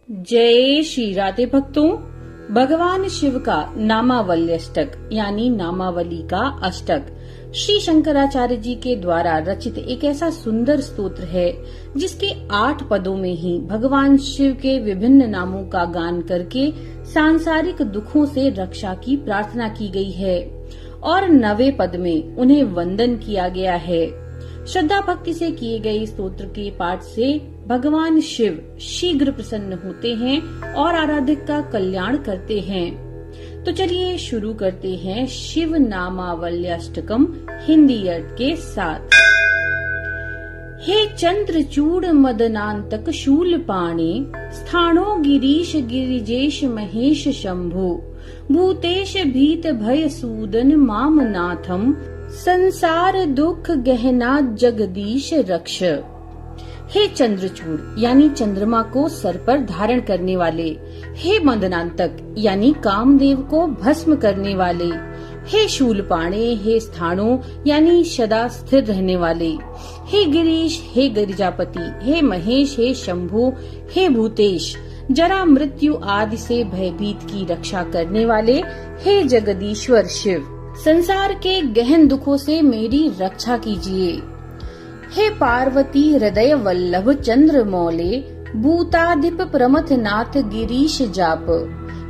जय श्री राधे भक्तों। भगवान शिव का नामावली अष्टक यानी नामावली का अष्टक श्री शंकराचार्य जी के द्वारा रचित एक ऐसा सुंदर स्तोत्र है जिसके 8 पदों में ही भगवान शिव के विभिन्न नामों का गान करके सांसारिक दुखों से रक्षा की प्रार्थना की गई है और 9वें पद में उन्हें वंदन किया गया है। श्रद्धा भक्ति से किए गए स्तोत्र के पाठ से भगवान शिव शीघ्र प्रसन्न होते हैं और आराधक का कल्याण करते हैं। तो चलिए शुरू करते हैं शिव नामावल्यष्टकम हिंदी अर्थ के साथ। हे चंद्रचूड़ मदनांतक शूल पाणे, स्थानो गिरीश गिरिजेश महेश शंभो, भूतेश भीत भय सूदन माम नाथम, संसार दुख गहना जगदीश रक्ष। हे चंद्रचूड़ यानी चंद्रमा को सर पर धारण करने वाले, हे मदनांतक यानी कामदेव को भस्म करने वाले, हे शूलपाणे हे स्थाणों यानी सदा स्थिर रहने वाले, हे गिरीश हे गिरिजापति, हे महेश हे शंभु, हे भूतेश जरा मृत्यु आदि से भयभीत की रक्षा करने वाले, हे जगदीश्वर शिव संसार के गहन दुखों से मेरी रक्षा कीजिए। हे पार्वती हृदय वल्लभ चंद्र मौले, भूताधिप प्रमथ नाथ गिरीश जाप,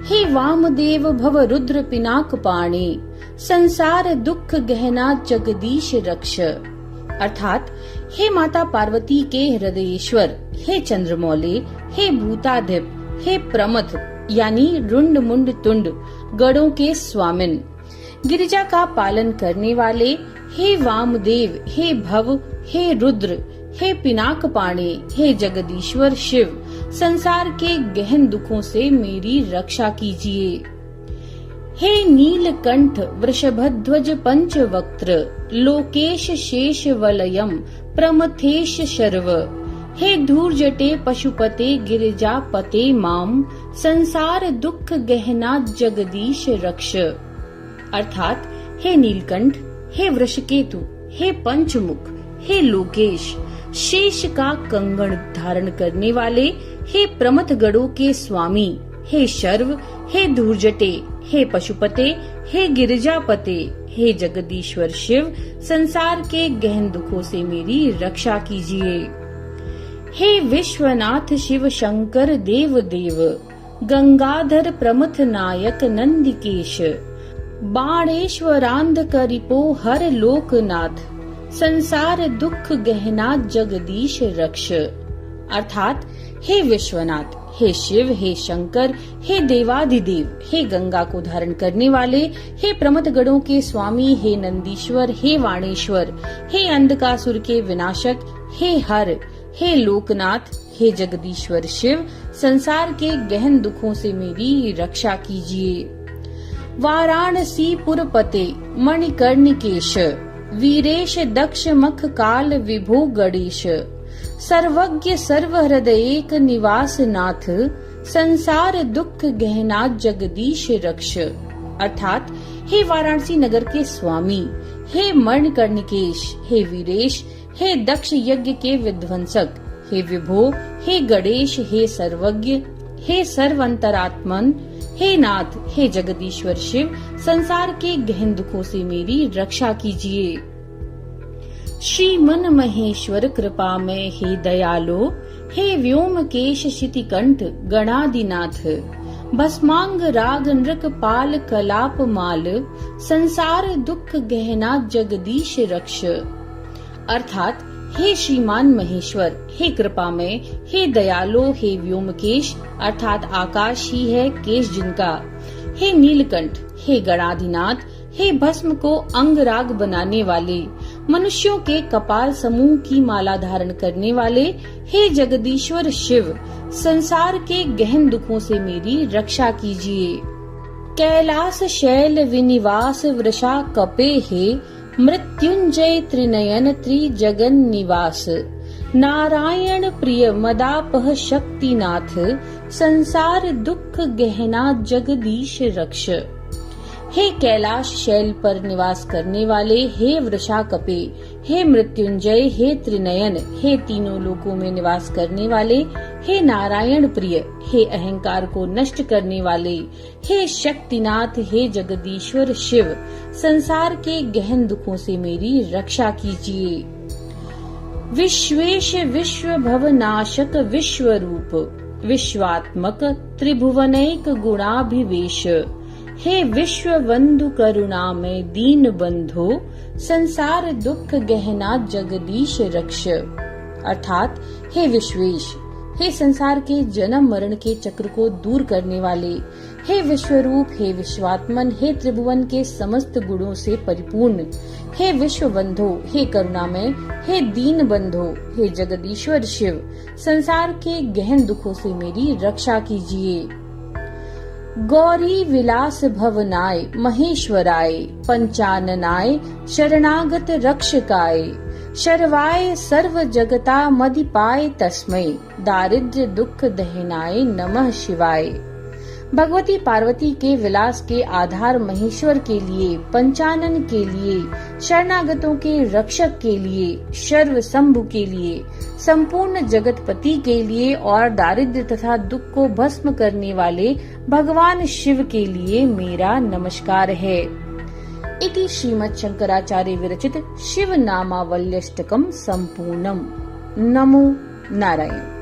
हे वामदेव भव रुद्र पिनाक पाणे, संसार दुख गहना जगदीश रक्ष। अर्थात हे माता पार्वती के हृदयेश्वर, हे चंद्रमौले, हे भूताधिप, हे प्रमथ यानी रुंड मुंड तुंड गणों के स्वामिन, गिरिजा का पालन करने वाले, हे वामदेव, हे भव, हे रुद्र, हे पिनाक पाणे, हे जगदीश्वर शिव संसार के गहन दुखों से मेरी रक्षा कीजिए। हे नीलकंठ वृषभध्वज पंचवक्त्र, लोकेश शेष वलयम प्रमथेश शर्व, हे धूर्जटे पशुपते गिरिजापते माम, संसार दुख गहना जगदीश रक्ष। अर्थात हे नीलकंठ, हे वृषकेतु, हे पंचमुख, हे लोकेश शेष का कंगन धारण करने वाले, हे प्रमथ गणों के स्वामी, हे शर्व, हे धूर्जटे, हे पशुपते, हे गिरिजापते, हे जगदीश्वर शिव संसार के गहन दुखों से मेरी रक्षा कीजिए। हे विश्वनाथ शिव शंकर देव देव, गंगाधर प्रमथ नायक नंदिकेश, बाणेश्वरांध करिपो हर लोकनाथ, संसार दुख गहना जगदीश रक्ष। अर्थात हे विश्वनाथ, हे शिव, हे शंकर, हे देवाधिदेव, हे गंगा को धारण करने वाले, हे प्रमथ गणों के स्वामी, हे नंदीश्वर, हे वाणेश्वर, हे अंधकासुर के विनाशक, हे हर, हे लोकनाथ, हे जगदीश्वर शिव संसार के गहन दुखों से मेरी रक्षा कीजिए। वाराणसी पुरपते मणिकर्णिकेश, वीरेश दक्ष मख काल विभो गणेश, सर्वज्ञ सर्वहृदयेक निवास नाथ, संसार दुख गहना जगदीश रक्ष। अर्थात हे वाराणसी नगर के स्वामी, हे मणिकर्णिकेश, हे वीरेश, हे दक्ष यज्ञ के विध्वंसक, हे विभो, हे गणेश, हे सर्वज्ञ, हे सर्वंतरात्मन, हे नाथ, हे जगदीश्वर शिव संसार के गहन दुखों से मेरी रक्षा कीजिए। श्री मन महेश्वर कृपा में हे दयालो, हे व्योमकेश शितिकंठ गणादिनाथ, भस्मांग राग नृक पाल कलाप माल, संसार दुख गहना जगदीश रक्ष। अर्थात हे श्रीमान महेश्वर, हे कृपा में, हे दयालो, हे व्योमकेश अर्थात आकाश ही है केश जिनका, हे नीलकंठ, हे गणाधिनाथ, हे भस्म को अंगराग बनाने वाले, मनुष्यों के कपाल समूह की माला धारण करने वाले, हे जगदीश्वर शिव संसार के गहन दुखों से मेरी रक्षा कीजिए। कैलास शैल विनिवास वृषा कपे हे, मृत्युंजय त्रिनयन त्रिजगन निवास, नारायण प्रिय मदापह शक्तिनाथ, संसार दुख गहना जगदीश रक्ष। हे कैलाश शैल पर निवास करने वाले, हे वृषाकपे, हे मृत्युंजय, हे त्रिनयन, हे तीनों लोकों में निवास करने वाले, हे नारायण प्रिय, हे अहंकार को नष्ट करने वाले, हे शक्तिनाथ, हे जगदीश्वर शिव, संसार के गहन दुखों से मेरी रक्षा कीजिए। विश्वेश विश्व भवनाशक विश्वरूप, विश्वात्मक त्रिभुवनैक गुणाभिवेश, हे विश्व बंधु करुणामय दीन बंधो, संसार दुख गहना जगदीश रक्ष। अर्थात हे विश्वेश, हे संसार के जन्म मरण के चक्र को दूर करने वाले, हे विश्वरूप, हे विश्वात्मन, हे त्रिभुवन के समस्त गुणों से परिपूर्ण, हे विश्व बंधो, हे करुणामय, हे दीन बंधो, हे जगदीश्वर शिव, संसार के गहन दुखों से मेरी रक्षा कीजिए। गौरी विलास भवनाय महेश्वराय, पंचाननाय शरणागत रक्षकाय, शर्वाय सर्व जगता मदिपाय तस्मै, दारिद्र्य दुख दहनाय नमः शिवाय। भगवती पार्वती के विलास के आधार महेश्वर के लिए, पंचानन के लिए, शरणागतों के रक्षक के लिए, शर्व शंभु के लिए, संपूर्ण जगतपति के लिए और दारिद्र्य तथा दुख को भस्म करने वाले भगवान शिव के लिए मेरा नमस्कार है। इति श्रीमद् शंकराचार्य विरचित शिव नामावल्यष्टकम संपूर्णम। नमो नारायण।